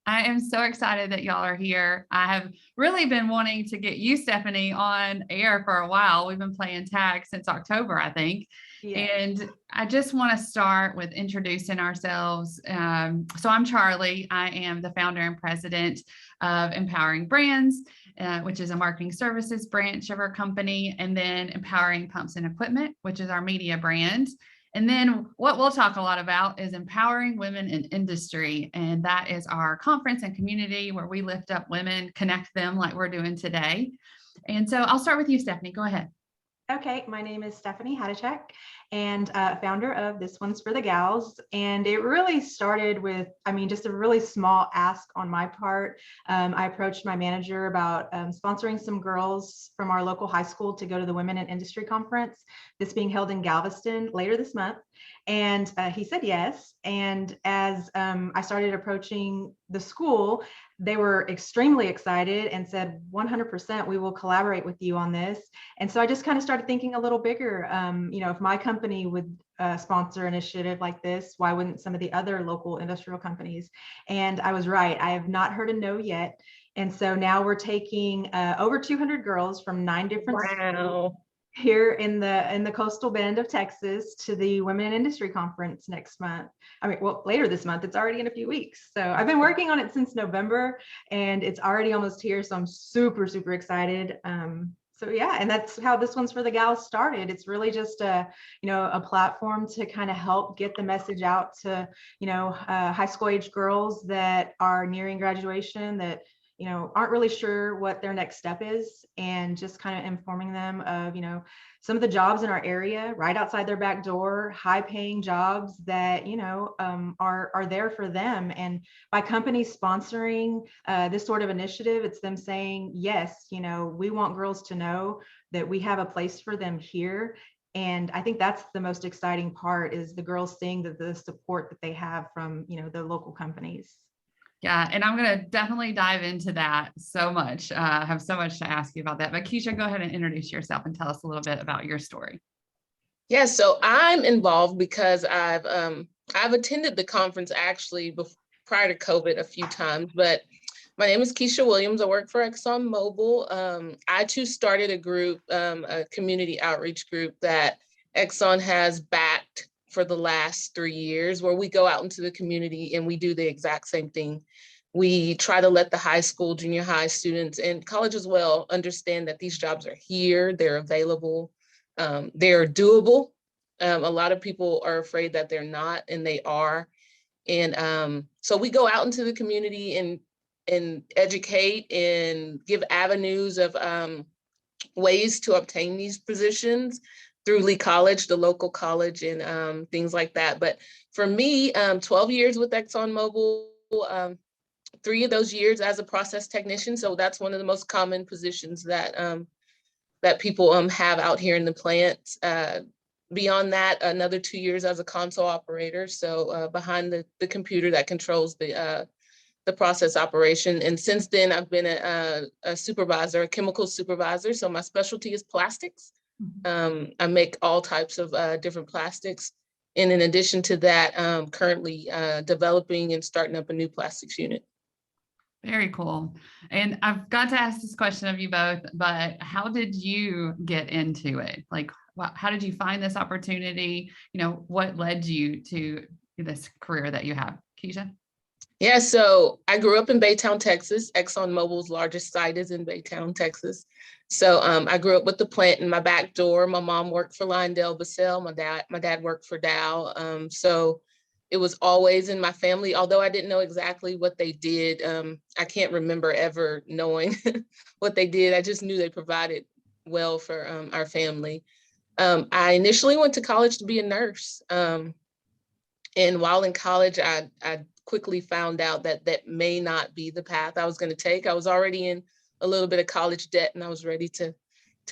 I am so excited that y'all are here. I have really been wanting to get you, Stephanie, on air for a while. We've been playing tag since October, I think. Yeah. And I just want to start with introducing ourselves. So I'm Charli. I am the founder and president of Empowering Brands, which is a marketing services branch of our company, and then Empowering Pumps and Equipment, which is our media brand. And then what we'll talk a lot about is empowering women in industry. And that is our conference and community where we lift up women, connect them like we're doing today. And so I'll start with you, Stephanie. Go ahead. Okay, my name is Stephanie Hajducek, and founder of This One's for the Gals. And it really started with, just a really small ask on my part. I approached my manager about sponsoring some girls from our local high school to go to the Women in Industry Conference, this being held in Galveston later this month. And he said yes. And as I started approaching the school, they were extremely excited and said, 100%, we will collaborate with you on this. And so I just kind of started thinking a little bigger. If my company would sponsor an initiative like this, why wouldn't some of the other local industrial companies? And I was right. I have not heard a no yet. And so now we're taking over 200 girls from 9 different schools here in the coastal bend of Texas to the Women in Industry Conference next month. Later this month. It's already in a few weeks. So I've been working on it since November, and it's already almost here. So I'm super, super excited. So yeah, and that's how This One's for the Gals started. It's really just a platform to kind of help get the message out to, high school age girls that are nearing graduation, that aren't really sure what their next step is, and just kind of informing them of, some of the jobs in our area right outside their back door, high paying jobs that, are there for them. And by companies sponsoring this sort of initiative, it's them saying, yes, we want girls to know that we have a place for them here. And I think that's the most exciting part, is the girls seeing the support that they have from, the local companies. Yeah, and I'm going to definitely dive into that so much. I have so much to ask you about that. But Keisha, go ahead and introduce yourself and tell us a little bit about your story. Yeah, so I'm involved because I've attended the conference actually prior to COVID a few times, but my name is Keisha Williams. I work for ExxonMobil. I too started a group, a community outreach group that Exxon has backed for the last 3 years, where we go out into the community and we do the exact same thing. We try to let the high school, junior high students, and college as well, understand that these jobs are here, they're available, they're doable. A lot of people are afraid that they're not, and they are. And so we go out into the community and educate and give avenues of ways to obtain these positions through Lee College, the local college, and things like that. But for me, 12 years with ExxonMobil, 3 of those years as a process technician. So that's one of the most common positions that that people have out here in the plants. Beyond that, another 2 years as a console operator. So behind the computer that controls the process operation. And since then, I've been a supervisor, a chemical supervisor. So my specialty is plastics. I make all types of different plastics. And in addition to that, currently developing and starting up a new plastics unit. Very cool. And I've got to ask this question of you both, but how did you get into it? Like, how did you find this opportunity? What led you to this career that you have? Keisha? Yeah, so I grew up in Baytown, Texas. ExxonMobil's largest site is in Baytown, Texas. So I grew up with the plant in my back door. My mom worked for Bechtel. My dad worked for Dow. So it was always in my family, although I didn't know exactly what they did. I can't remember ever knowing what they did. I just knew they provided well for our family. I initially went to college to be a nurse. And while in college, I quickly found out that that may not be the path I was going to take. I was already in a little bit of college debt, and I was ready to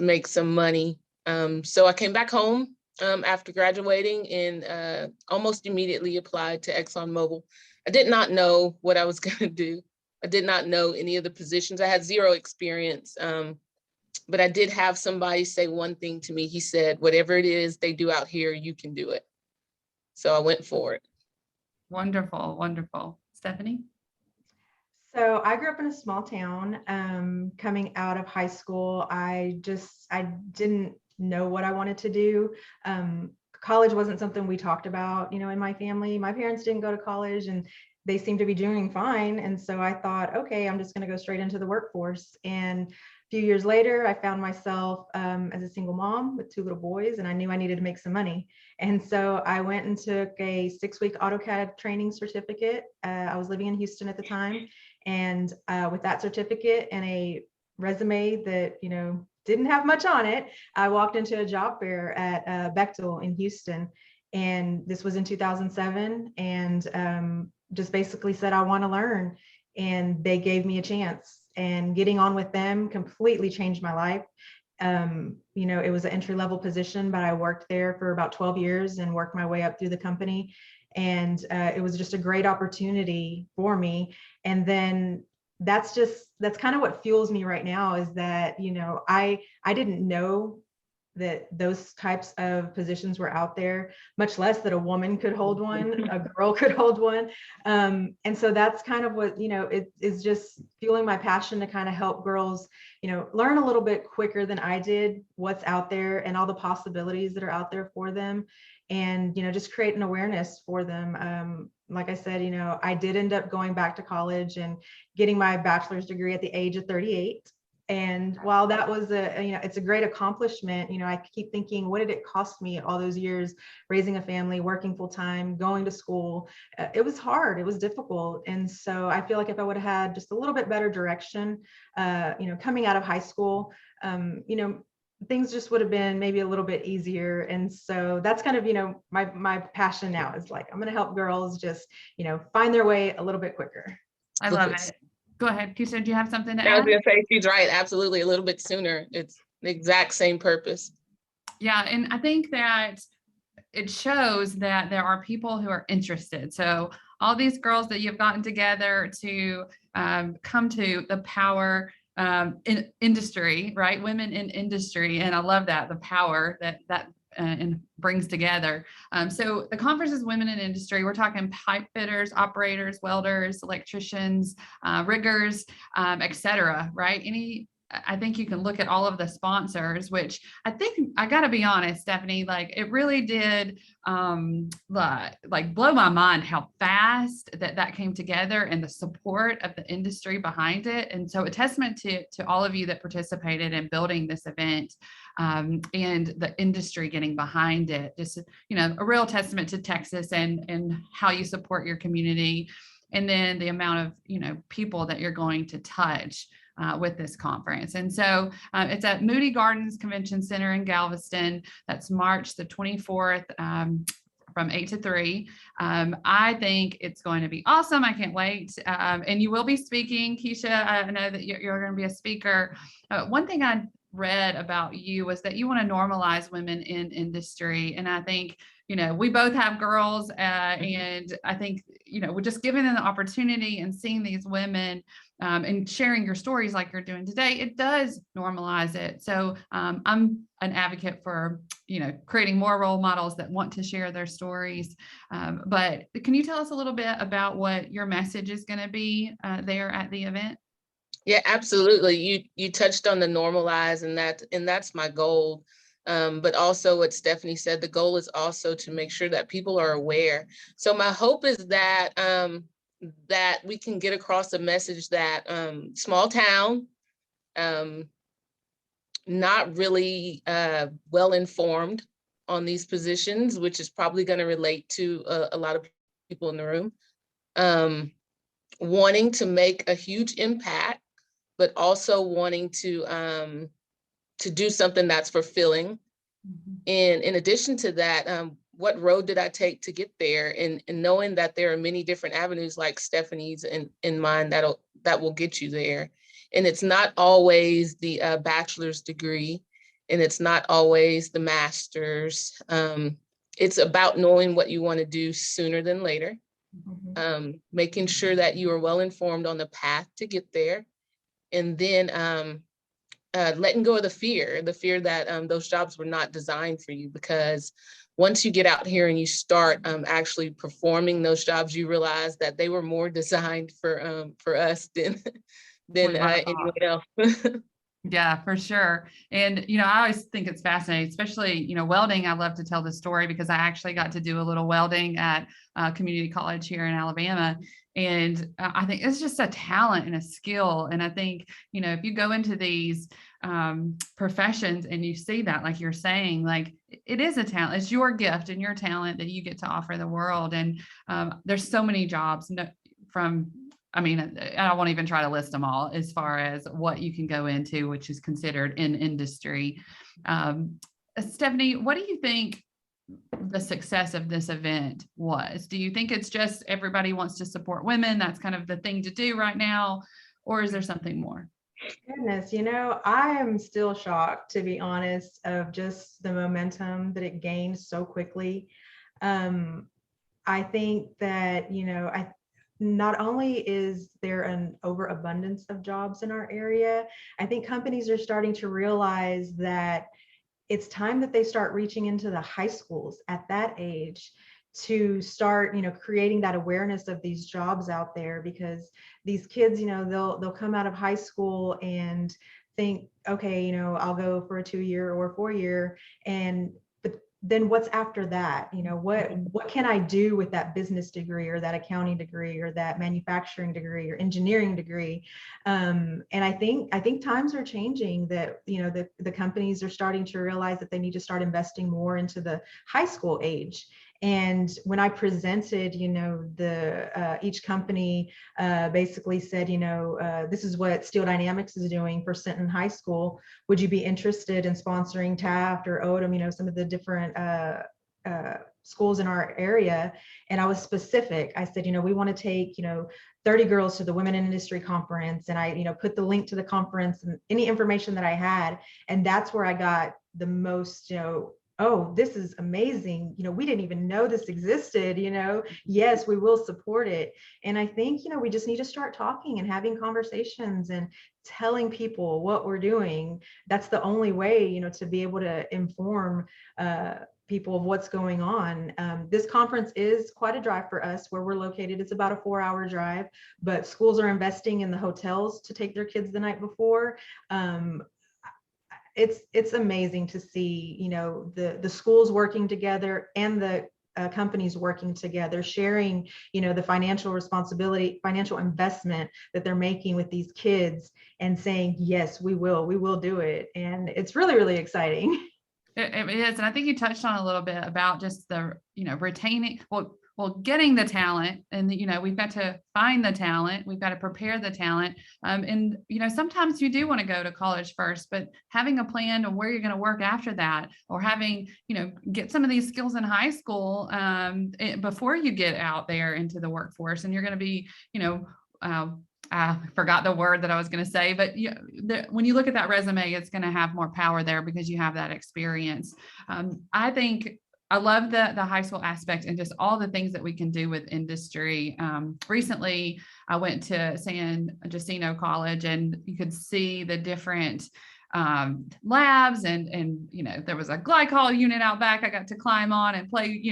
make some money. So I came back home after graduating, and almost immediately applied to ExxonMobil. I did not know what I was going to do. I did not know any of the positions. I had zero experience, but I did have somebody say one thing to me. He said, whatever it is they do out here, you can do it. So I went for it. Wonderful, wonderful. Stephanie? So I grew up in a small town. Coming out of high school, I didn't know what I wanted to do. College wasn't something we talked about, in my family. My parents didn't go to college and they seemed to be doing fine. And so I thought, okay, I'm just going to go straight into the workforce. And a few years later, I found myself as a single mom with 2 little boys, and I knew I needed to make some money. And so I went and took a 6-week AutoCAD training certificate. I was living in Houston at the time. And with that certificate and a resume that, didn't have much on it, I walked into a job fair at Bechtel in Houston. And this was in 2007. And just basically said, I want to learn. And they gave me a chance. And getting on with them completely changed my life. It was an entry-level position, but I worked there for about 12 years and worked my way up through the company. And it was just a great opportunity for me. And then that's kind of what fuels me right now, is that, I didn't know that those types of positions were out there, much less that a woman could hold one, a girl could hold one. And so that's kind of what, it is just fueling my passion to kind of help girls, learn a little bit quicker than I did what's out there and all the possibilities that are out there for them. And, just create an awareness for them. Like I said, I did end up going back to college and getting my bachelor's degree at the age of 38. And while that was it's a great accomplishment, I keep thinking, what did it cost me all those years raising a family, working full time, going to school? It was hard. It was difficult. And so I feel like if I would have had just a little bit better direction, coming out of high school, things just would have been maybe a little bit easier. And so that's kind of, my passion now is like, I'm going to help girls just, find their way a little bit quicker. I love it. Go ahead, Keisha, do you have something to add? I was going to say, she's right. Absolutely. A little bit sooner. It's the exact same purpose. Yeah. And I think that it shows that there are people who are interested. So all these girls that you've gotten together to come to the power in industry, right? Women in industry. And I love that, the power that and brings together. So the conference is women in industry. We're talking pipe fitters, operators, welders, electricians, riggers, et cetera, right? I think you can look at all of the sponsors, which I think, I got to be honest, Stephanie, like it really did like blow my mind how fast that came together and the support of the industry behind it. And so a testament to all of you that participated in building this event and the industry getting behind it. Just, a real testament to Texas and how you support your community. And then the amount of, people that you're going to touch with this conference. And so it's at Moody Gardens Convention Center in Galveston. That's March the 24th from 8 to 3. I think it's going to be awesome. I can't wait. And you will be speaking, Keisha. I know that you're going to be a speaker. One thing I read about you was that you want to normalize women in industry. And I think, we both have girls and I think, we're just giving them the opportunity and seeing these women and sharing your stories like you're doing today, it does normalize it. So I'm an advocate for, creating more role models that want to share their stories. But can you tell us a little bit about what your message is going to be there at the event? Yeah, absolutely. You touched on the normalize, and that's my goal. But also what Stephanie said, the goal is also to make sure that people are aware. So my hope is that that we can get across the message that small town, not really well informed on these positions, which is probably going to relate to a lot of people in the room, wanting to make a huge impact, but also wanting to do something that's fulfilling. Mm-hmm. And in addition to that, what road did I take to get there? And knowing that there are many different avenues like Stephanie's and mine that will get you there. And it's not always the bachelor's degree, and it's not always the master's. It's about knowing what you want to do sooner than later, mm-hmm. Making sure that you are well informed on the path to get there, and then letting go of the fear that those jobs were not designed for you, because once you get out here and you start actually performing those jobs, you realize that they were more designed for us than anyone else. Yeah, for sure. And, I always think it's fascinating, especially, welding. I love to tell the story because I actually got to do a little welding at community college here in Alabama. And I think it's just a talent and a skill. And I think, if you go into these professions and you see that, like you're saying, like it is a talent, it's your gift and your talent that you get to offer the world. And there's so many jobs I won't even try to list them all as far as what you can go into, which is considered in industry. Stephanie, what do you think the success of this event was? Do you think it's just everybody wants to support women? That's kind of the thing to do right now, or is there something more? Goodness, I am still shocked, to be honest, of just the momentum that it gained so quickly. I think that, not only is there an overabundance of jobs in our area, I think companies are starting to realize that it's time that they start reaching into the high schools at that age to start, creating that awareness of these jobs out there, because these kids, they'll come out of high school and think, okay, I'll go for a 2-year or 4-year, but then what's after that? What can I do with that business degree or that accounting degree or that manufacturing degree or engineering degree? And I think times are changing, that the companies are starting to realize that they need to start investing more into the high school age. And when I presented, each company basically said, this is what Steel Dynamics is doing for Sinton High School. Would you be interested in sponsoring Taft or Odom, some of the different schools in our area? And I was specific. I said, we want to take, 30 girls to the Women in Industry Conference. And I, put the link to the conference and any information that I had. And that's where I got the most, oh, this is amazing. We didn't even know this existed, yes, we will support it. And I think, we just need to start talking and having conversations and telling people what we're doing. That's the only way, to be able to inform people of what's going on. This conference is quite a drive for us where we're located. It's about a 4-hour drive, but schools are investing in the hotels to take their kids the night before. It's amazing to see, the schools working together and the companies working together, sharing, the financial responsibility, financial investment that they're making with these kids, and saying, yes, we will do it. And it's really, really exciting. It is. And I think you touched on a little bit about just the, retaining, getting the talent, and, we've got to find the talent. We've got to prepare the talent. And, sometimes you do want to go to college first, but having a plan of where you're going to work after that, or having, get some of these skills in high school before you get out there into the workforce. And you're going to be, I forgot the word that I was going to say, but when you look at that resume, it's going to have more power there because you have that experience. I love the high school aspect and just all the things that we can do with industry. Recently, I went to San Jacinto College, and you could see the different labs, and there was a glycol unit out back I got to climb on and play.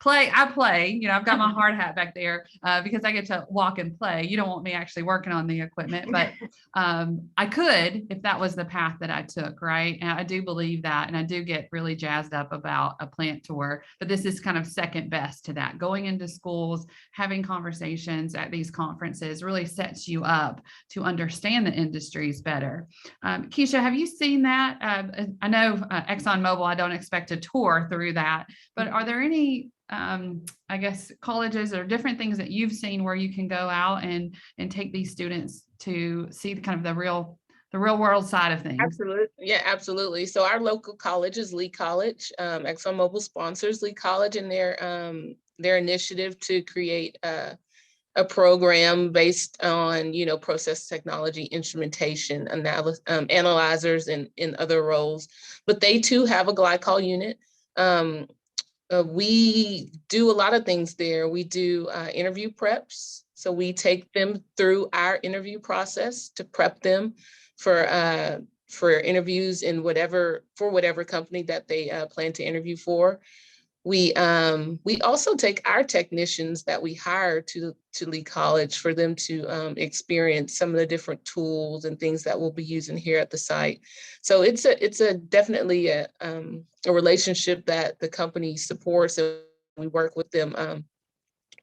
I've got my hard hat back there because I get to walk and play. You don't want me actually working on the equipment, but I could if that was the path that I took, right? And I do believe that, and I do get really jazzed up about a plant tour, but this is kind of second best to that. Going into schools, having conversations at these conferences really sets you up to understand the industries better. Keisha, have you seen that? I know ExxonMobil, I don't expect a tour through that, but are there any, colleges or different things that you've seen where you can go out and take these students to see the kind of the real world side of things? Absolutely. Yeah, absolutely. So our local college is Lee College. ExxonMobil sponsors Lee College in their initiative to create a program based on, process technology, instrumentation, analyzers, and in other roles. But they too have a glycol unit. We do a lot of things there. We do interview preps. So we take them through our interview process to prep them for interviews in whatever company that they plan to interview for. We also take our technicians that we hire to Lee College for them to experience some of the different tools and things that we'll be using here at the site. So it's definitely a relationship that the company supports, and we work with them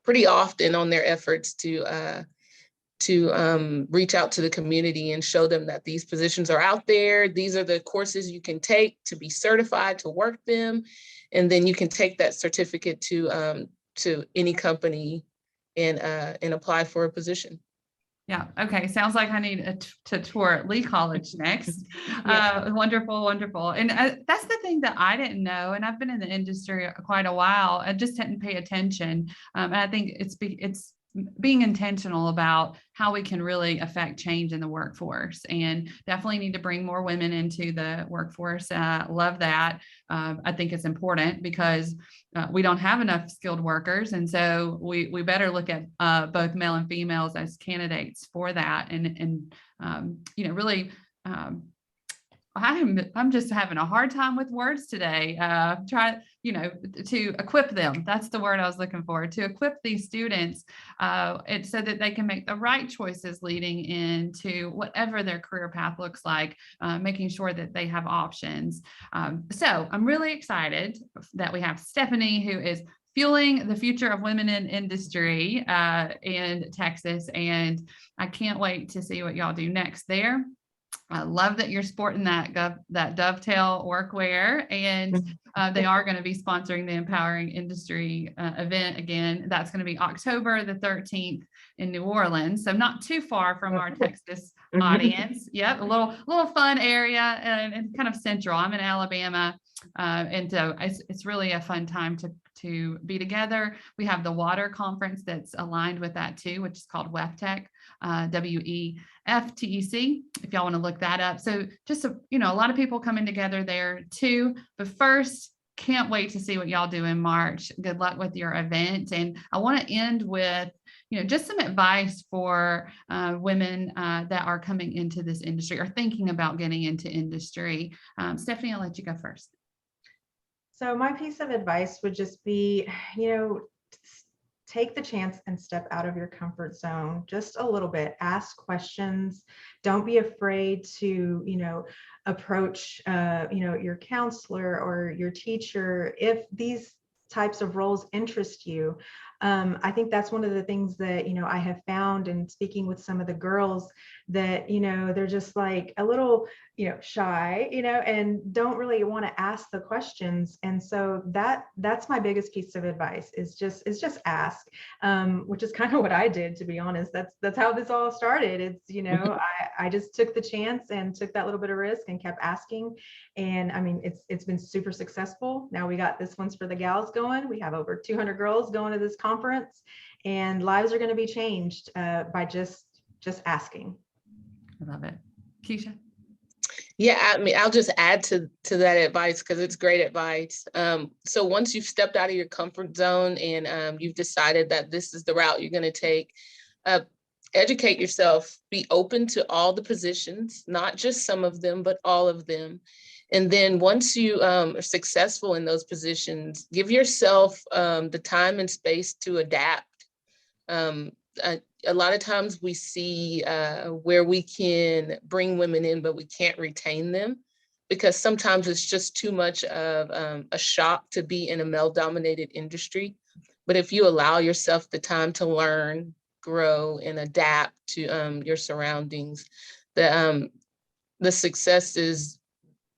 pretty often on their efforts to reach out to the community and show them that these positions are out there. These are the courses you can take to be certified to work them. And then you can take that certificate to any company and apply for a position. Yeah. Okay. Sounds like I need to tour Lee College next. Wonderful, wonderful. And that's the thing that I didn't know. And I've been in the industry quite a while. I just didn't pay attention. And I think it's being intentional about how we can really affect change in the workforce, and definitely need to bring more women into the workforce. Love that. I think it's important because we don't have enough skilled workers. And so we better look at both male and females as candidates for that. And really, I'm just having a hard time with words today. Try, to equip them. That's the word I was looking for, to equip these students so that they can make the right choices leading into whatever their career path looks like, making sure that they have options. So I'm really excited that we have Stephanie, who is fueling the future of women in industry in Texas. And I can't wait to see what y'all do next there. I love that you're sporting that dovetail workwear, and they are going to be sponsoring the Empowering Industry event again. That's going to be October the 13th in New Orleans, so not too far from our Texas audience. Yep, a little fun area and kind of central. I'm in Alabama, and so it's really a fun time to be together. We have the water conference that's aligned with that too, which is called WEFTEC, WEFTEC, if y'all want to look that up. So just, a lot of people coming together there too. But first, can't wait to see what y'all do in March. Good luck with your event. And I want to end with, just some advice for women that are coming into this industry or thinking about getting into industry. Stephanie, I'll let you go first. So my piece of advice would just be, take the chance and step out of your comfort zone just a little bit. Ask questions. Don't be afraid to, approach, your counselor or your teacher if these types of roles interest you. I think that's one of the things that, I have found in speaking with some of the girls that, they're just like a little, shy, and don't really want to ask the questions. And so that's my biggest piece of advice is just ask, which is kind of what I did, to be honest. That's how this all started. It's, I just took the chance and took that little bit of risk and kept asking. And I mean, it's been super successful. Now we got this one's for the gals going. We have over 200 girls going to this conference, and lives are going to be changed by just asking. I love it. Keisha? Yeah, I mean, I'll just add to that advice because it's great advice. So once you've stepped out of your comfort zone and you've decided that this is the route you're going to take, educate yourself, be open to all the positions, not just some of them, but all of them. And then once you are successful in those positions, give yourself the time and space to adapt. A lot of times we see where we can bring women in, but we can't retain them because sometimes it's just too much of a shock to be in a male-dominated industry. But if you allow yourself the time to learn, grow, and adapt to your surroundings, the success is,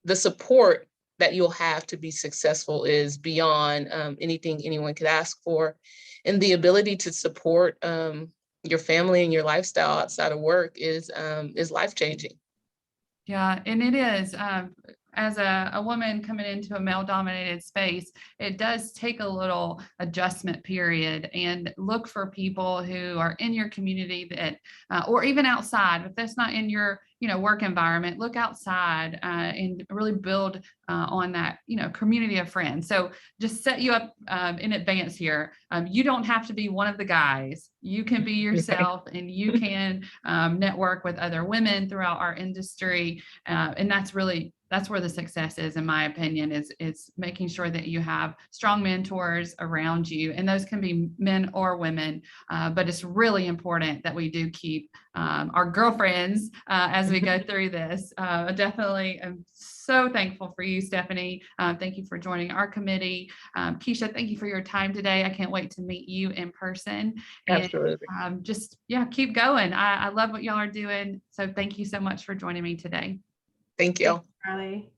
the support that you'll have to be successful is beyond anything anyone could ask for. And the ability to support your family and your lifestyle outside of work is life-changing. Yeah, and it is. As a woman coming into a male-dominated space, it does take a little adjustment period, and look for people who are in your community that, or even outside, if that's not in your work environment, look outside and really build on that, community of friends. So just set you up in advance here. You don't have to be one of the guys. You can be yourself, and you can network with other women throughout our industry. And that's really that's where the success is, in my opinion, is making sure that you have strong mentors around you. And those can be men or women, but it's really important that we do keep our girlfriends as we go through this. Definitely, I'm so thankful for you, Stephanie. Thank you for joining our committee. Keisha, thank you for your time today. I can't wait to meet you in person. And, Absolutely. keep going. I love what y'all are doing. So thank you so much for joining me today. Thank you. Charlie.